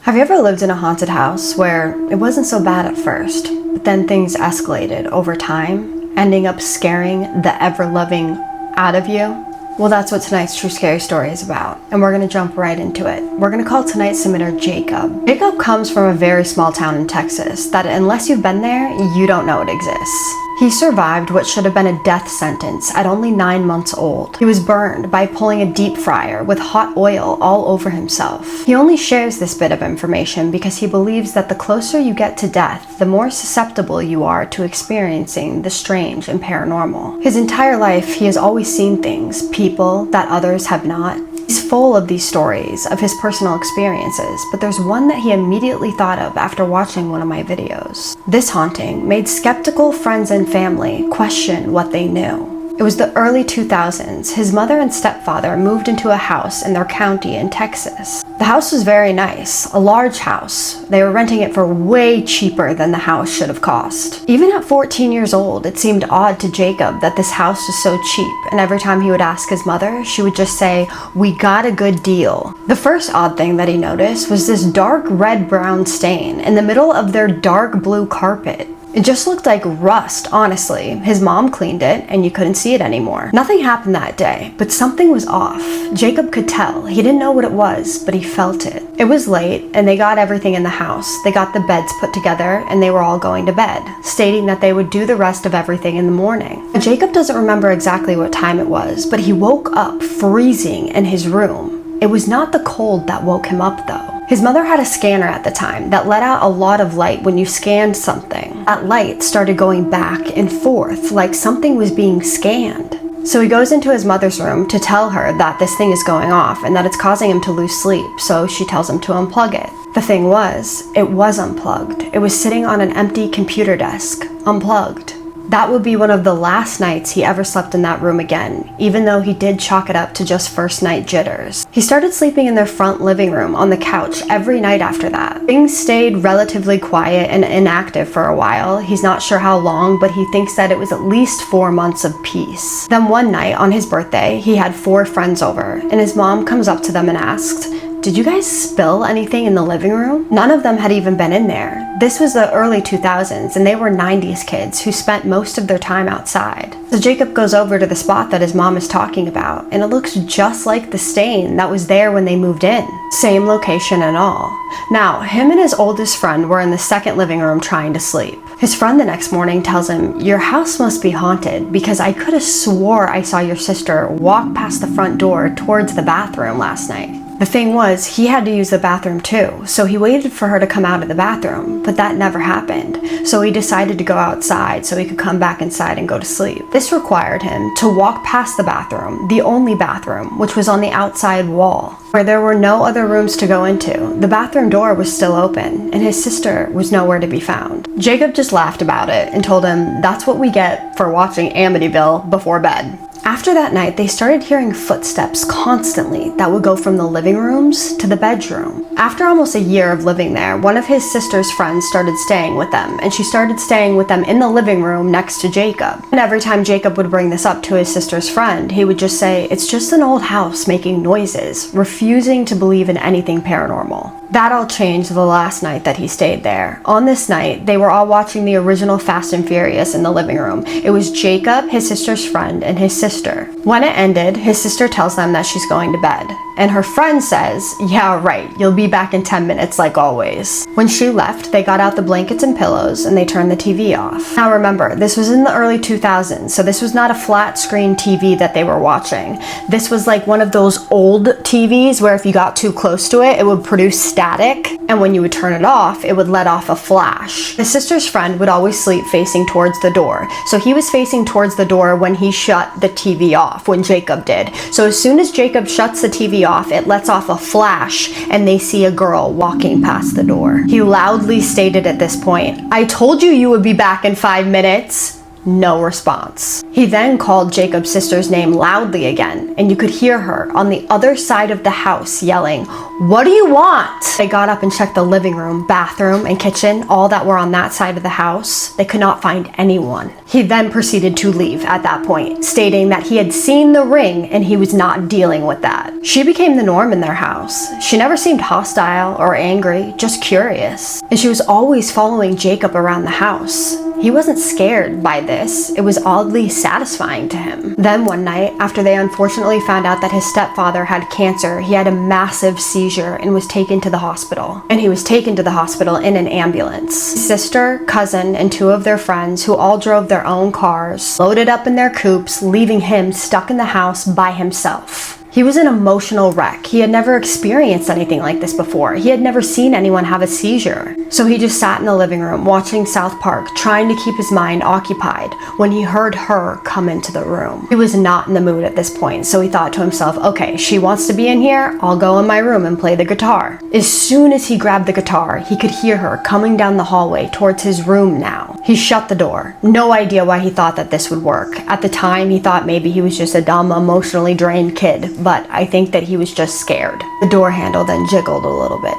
Have you ever lived in a haunted house where it wasn't so bad at first, but then things escalated over time, ending up scaring the ever-loving out of you? Well, that's what tonight's True Scary Story is about, and we're going to jump right into it. We're going to call tonight's submitter Jacob. Jacob comes from a very small town in Texas that unless you've been there, you don't know it exists. He survived what should have been a death sentence at only 9 months old. He was burned by pulling a deep fryer with hot oil all over himself. He only shares this bit of information because he believes that the closer you get to death, the more susceptible you are to experiencing the strange and paranormal. His entire life, he has always seen things, people that others have not. He's full of these stories of his personal experiences, but there's one that he immediately thought of after watching one of my videos. This haunting made skeptical friends and family question what they knew. It was the early 2000s. His mother and stepfather moved into a house in their county in Texas. The house was very nice, a large house. They were renting it for way cheaper than the house should have cost. Even at 14 years old, it seemed odd to Jacob that this house was so cheap, and every time he would ask his mother, she would just say, "We got a good deal." The first odd thing that he noticed was this dark red-brown stain in the middle of their dark blue carpet. It just looked like rust, honestly. His mom cleaned it, and you couldn't see it anymore. Nothing happened that day, but something was off. Jacob could tell. He didn't know what it was, but he felt it. It was late, and they got everything in the house. They got the beds put together, and they were all going to bed, stating that they would do the rest of everything in the morning. Jacob doesn't remember exactly what time it was, but he woke up freezing in his room. It was not the cold that woke him up, though. His mother had a scanner at the time that let out a lot of light when you scanned something. That light started going back and forth like something was being scanned. So he goes into his mother's room to tell her that this thing is going off and that it's causing him to lose sleep, so she tells him to unplug it. The thing was, it was unplugged. It was sitting on an empty computer desk, unplugged. That would be one of the last nights he ever slept in that room again, even though he did chalk it up to just first night jitters. He started sleeping in their front living room on the couch every night after that. Things stayed relatively quiet and inactive for a while. He's not sure how long, but he thinks that it was at least 4 months of peace. Then one night, on his birthday, he had 4 friends over, and his mom comes up to them and asked, "Did you guys spill anything in the living room?" None of them had even been in there. This was the early 2000s, and they were 90s kids who spent most of their time outside. So Jacob goes over to the spot that his mom is talking about, and it looks just like the stain that was there when they moved in. Same location and all. Now, him and his oldest friend were in the second living room trying to sleep. His friend the next morning tells him, "Your house must be haunted because I could have swore I saw your sister walk past the front door towards the bathroom last night." The thing was, he had to use the bathroom too, so he waited for her to come out of the bathroom, but that never happened. So he decided to go outside so he could come back inside and go to sleep. This required him to walk past the bathroom, the only bathroom, which was on the outside wall, where there were no other rooms to go into. The bathroom door was still open, and his sister was nowhere to be found. Jacob just laughed about it and told him that's what we get for watching Amityville before bed. After that night, they started hearing footsteps constantly that would go from the living rooms to the bedroom. After almost a year of living there, one of his sister's friends started staying with them, and she started staying with them in the living room next to Jacob. And every time Jacob would bring this up to his sister's friend, he would just say, "It's just an old house making noises," refusing to believe in anything paranormal. That all changed the last night that he stayed there. On this night, they were all watching the original Fast and Furious in the living room. It was Jacob, his sister's friend, and his sister. When it ended, his sister tells them that she's going to bed. And her friend says, "Yeah, right, you'll be back in 10 minutes like always." When she left, they got out the blankets and pillows and they turned the TV off. Now remember, this was in the early 2000s, so this was not a flat screen TV that they were watching. This was like one of those old TVs where if you got too close to it, it would produce static, and when you would turn it off, it would let off a flash. His sister's friend would always sleep facing towards the door, so he was facing towards the door when he shut the TV off, when Jacob did. So as soon as Jacob shuts the TV off, it lets off a flash, and they see a girl walking past the door. He loudly stated at this point, "I told you you would be back in 5 minutes." No response. He then called Jacob's sister's name loudly again, and you could hear her on the other side of the house yelling, "What do you want?" They got up and checked the living room, bathroom, and kitchen, all that were on that side of the house. They could not find anyone. He then proceeded to leave at that point, stating that he had seen the ring and he was not dealing with that. She became the norm in their house. She never seemed hostile or angry, just curious. And she was always following Jacob around the house. He wasn't scared by this. It was oddly satisfying to him. Then one night, after they unfortunately found out that his stepfather had cancer, he had a massive seizure and was taken to the hospital. And he was taken to the hospital in an ambulance. His sister, cousin, and 2 of their friends, who all drove their own cars, loaded up in their coupes, leaving him stuck in the house by himself. He was an emotional wreck. He had never experienced anything like this before. He had never seen anyone have a seizure. So he just sat in the living room watching South Park, trying to keep his mind occupied when he heard her come into the room. He was not in the mood at this point, so he thought to himself, okay, she wants to be in here, I'll go in my room and play the guitar. As soon as he grabbed the guitar, he could hear her coming down the hallway towards his room now. He shut the door. No idea why he thought that this would work. At the time, he thought maybe he was just a dumb, emotionally drained kid, but I think that he was just scared. The door handle then jiggled a little bit,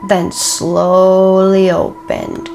then slowly opened.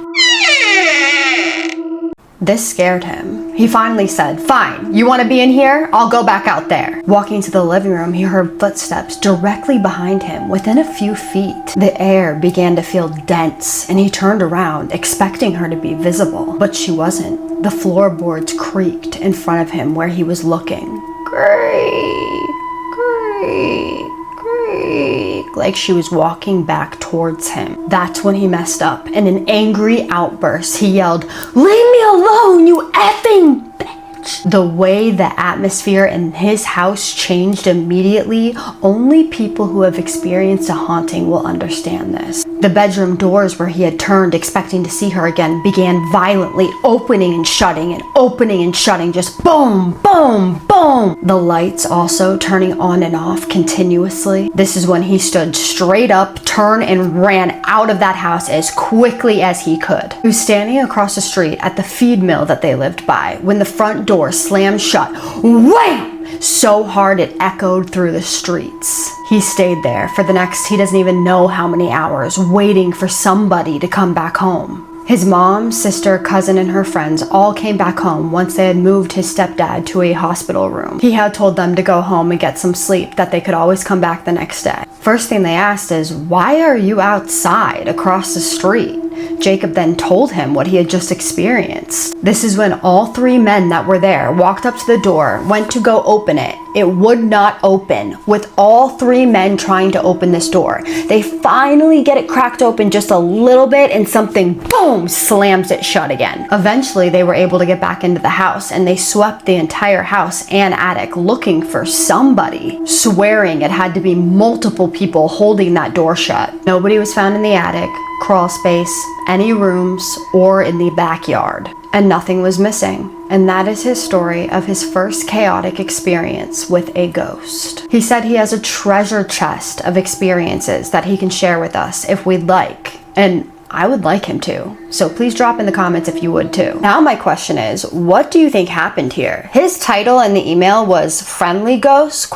This scared him. He finally said, "Fine, you want to be in here? I'll go back out there." Walking to the living room, he heard footsteps directly behind him, within a few feet. The air began to feel dense, and he turned around, expecting her to be visible, but she wasn't. The floorboards creaked in front of him where he was looking. Creak, creak, creak, like she was walking back towards him. That's when he messed up. In an angry outburst, he yelled, "Leave me alone, you effing bitch!" The way the atmosphere in his house changed immediately, only people who have experienced a haunting will understand this. The bedroom doors where he had turned expecting to see her again began violently opening and shutting, just boom, boom, boom. The lights also turning on and off continuously. This is when he stood straight up, turned, and ran out of that house as quickly as he could. He was standing across the street at the feed mill that they lived by when the front door slammed shut. Wham! So hard it echoed through the streets. He stayed there for the next, he doesn't even know how many hours, waiting for somebody to come back home. His mom, sister, cousin, and her friends all came back home once they had moved his stepdad to a hospital room. He had told them to go home and get some sleep, that they could always come back the next day. First thing they asked is, "Why are you outside across the street?" Jacob then told him what he had just experienced. This is when all 3 men that were there walked up to the door, went to go open it. It would not open, with all 3 men trying to open this door. They finally get it cracked open just a little bit and something, boom, slams it shut again. Eventually, they were able to get back into the house and they swept the entire house and attic looking for somebody, swearing it had to be multiple people holding that door shut. Nobody was found in the attic, crawl space, any rooms, or in the backyard. And nothing was missing. And that is his story of his first chaotic experience with a ghost. He said he has a treasure chest of experiences that he can share with us if we'd like. And I would like him to. So please drop in the comments if you would too. Now my question is, what do you think happened here? His title in the email was Friendly Ghost ?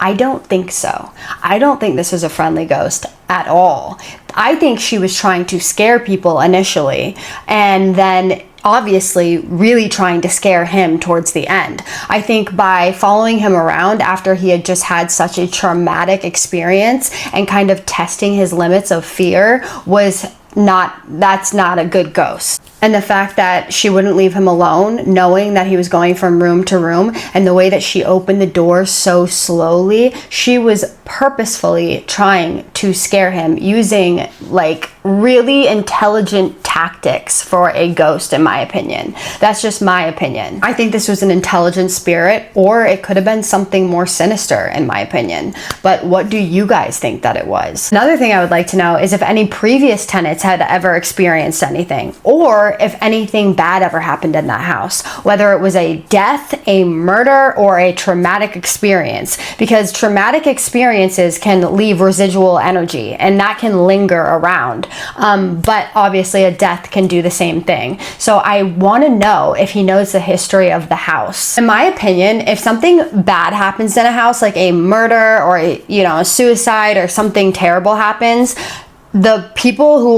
I don't think so. I don't think this was a friendly ghost at all. I think she was trying to scare people initially, and then obviously really trying to scare him towards the end. I think by following him around after he had just had such a traumatic experience and kind of testing his limits of fear that's not a good ghost. And the fact that she wouldn't leave him alone, knowing that he was going from room to room, and the way that she opened the door so slowly, she was purposefully trying to scare him using like really intelligent tactics for a ghost, in my opinion. That's just my opinion. I think this was an intelligent spirit, or it could have been something more sinister, in my opinion. But what do you guys think that it was? Another thing I would like to know is if any previous tenants had ever experienced anything, or if anything bad ever happened in that house, whether it was a death, a murder, or a traumatic experience, because traumatic experiences can leave residual energy and that can linger around. But obviously a death death can do the same thing. So I want to know if he knows the history of the house. In my opinion, if something bad happens in a house, like a murder or a suicide or something terrible happens, the people who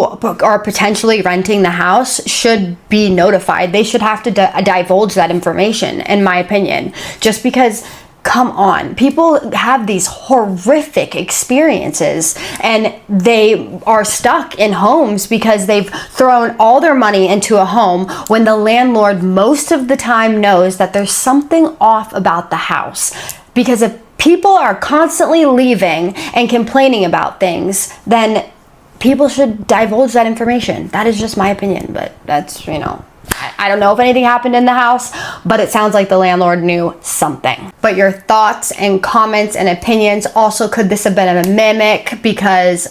are potentially renting the house should be notified. They should have to divulge that information, in my opinion. Just because, come on, people have these horrific experiences and they are stuck in homes because they've thrown all their money into a home when the landlord most of the time knows that there's something off about the house. Because if people are constantly leaving and complaining about things, then people should divulge that information. That is just my opinion, but that's, I don't know if anything happened in the house, but it sounds like the landlord knew something. But your thoughts and comments and opinions, also, could this have been a mimic because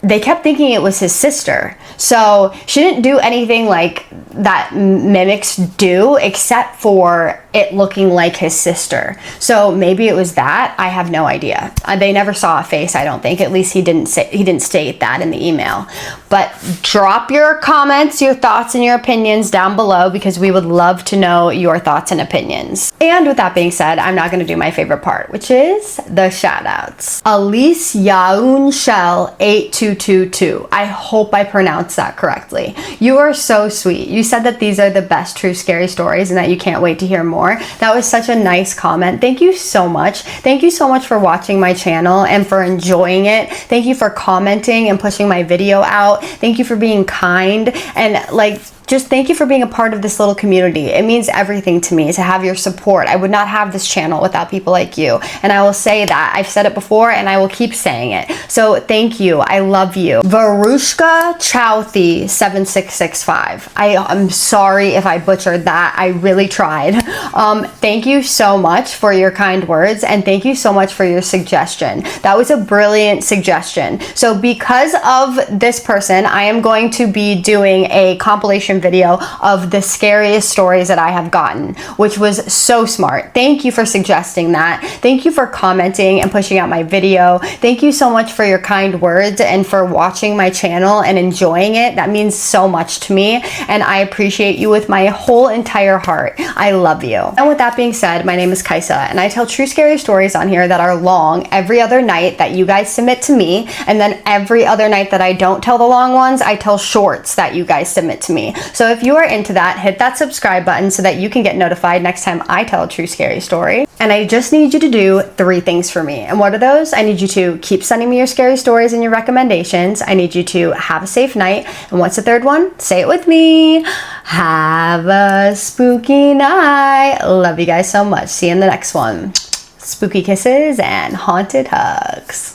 they kept thinking it was his sister. So she didn't do anything like that mimics do, except for it looking like his sister. So maybe it was that. I have no idea. They never saw a face, I don't think. At least he didn't state that in the email. But drop your comments, your thoughts, and your opinions down below, because we would love to know your thoughts and opinions. And with that being said, I'm not going to do my favorite part, which is the shoutouts. Elise Yaunshell 8222. I hope I pronounced that correctly. You are so sweet. You said that these are the best true scary stories and that you can't wait to hear more. That was such a nice comment. Thank you so much. Thank you so much for watching my channel and for enjoying it. Thank you for commenting and pushing my video out. Thank you for being kind and just thank you for being a part of this little community. It means everything to me to have your support. I would not have this channel without people like you. And I will say that. I've said it before and I will keep saying it. So thank you. I love you. Varushka Chowthy 7665. I'm sorry if I butchered that. I really tried. Thank you so much for your kind words, and thank you so much for your suggestion. That was a brilliant suggestion. So because of this person, I am going to be doing a compilation video of the scariest stories that I have gotten, which was so smart. Thank you for suggesting that. Thank you for commenting and pushing out my video. Thank you so much for your kind words and for watching my channel and enjoying it. That means so much to me, and I appreciate you with my whole entire heart. I love you. And with that being said, my name is Kaisa, and I tell true scary stories on here that are long every other night that you guys submit to me, and then every other night that I don't tell the long ones, I tell shorts that you guys submit to me. So if you are into that, hit that subscribe button so that you can get notified next time I tell a true scary story. And I just need you to do 3 things for me. And what are those? I need you to keep sending me your scary stories and your recommendations. I need you to have a safe night. And what's the third one? Say it with me. Have a spooky night. Love you guys so much. See you in the next one. Spooky kisses and haunted hugs.